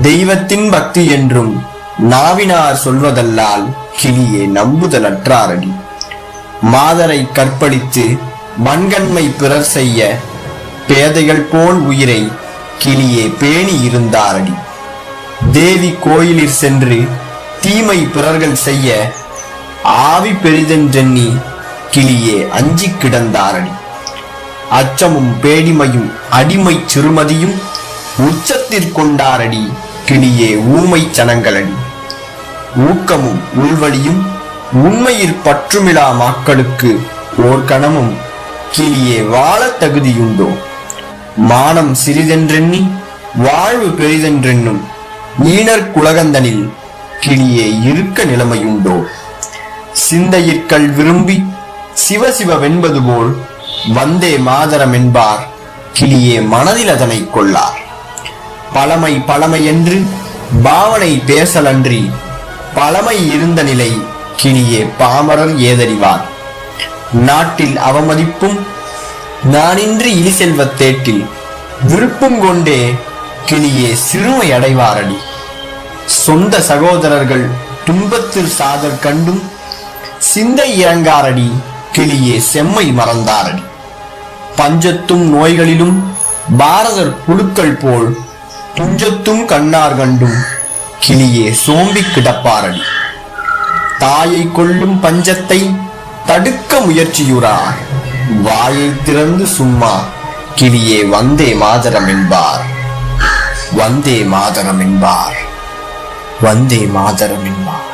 தெய்வத்தின் பக்தி என்றும் நாவினார் சொல்வதல்லால் கிளியே நம்புதலற்றாரடி. மாதரை கற்பழித்து வன்கண்மை பிறர் செய்ய பேதைகள் போல் உயிரை கிளியே பேணி இருந்தாரடி. தேவி கோயிலில் சென்று தீமை பிறர்கள் செய்ய ஆவி பெரிதென்றெண்ணி கிளியே அஞ்சி கிடந்தாரடி. அச்சமும் பேடிமையும் அடிமை சிறுமதியும் உச்சத்திற்கொண்டாரடி கிளியே ஊமை சனங்களடி. ஊக்கமும் உள்வழியும் உண்மையில் பற்றுமிழா மக்களுக்கு ஓர் கணமும் கிளியே வாழ தகுதியுண்டோ? மானம் சிறிதென்றெண்ணி வாழ்வு பெரிதென்றென்னும் ஈனர் குலகந்தனில் கிளியே இருக்க நிலைமையுண்டோ? சிந்தையிற்கள் விரும்பி சிவசிவ வென்பது போல் வந்தே மாதரம் என்பார் கிளியே மனதில் அதனை கொள்ளார். பழமை பழமை என்று பாவனை பேசலன்றி பழமை இருந்த நிலை கிளியே பாமரர் ஏதறிவார். நாட்டில் அவமதிப்பும் நானின்றி இலி செல்வத்தேட்டில் விருப்பம் கொண்டே கிளியே சிறுமை அடைவாரடி. சொந்த சகோதரர்கள் துன்பத்தில் சாதல் கண்டும் சிந்தை இறங்காரடி கிளியே செம்மை மறந்தாரடி. பஞ்சத்தும் நோய்களிலும் பாரதர் புழுக்கள் போல் துஞ்சத்தும் கண்ணார் கண்டும் கிளியே சோம்பி கிடப்பாரடி. தாயை கொள்ளும் பஞ்சத்தை தடுக்க முயற்சியுறார் வாயை திறந்து சும்மா கிளியே வந்தே மாதரம் என்பார். வந்தே மாதரம் என்பார். வந்தே மாதரம் என்பார்.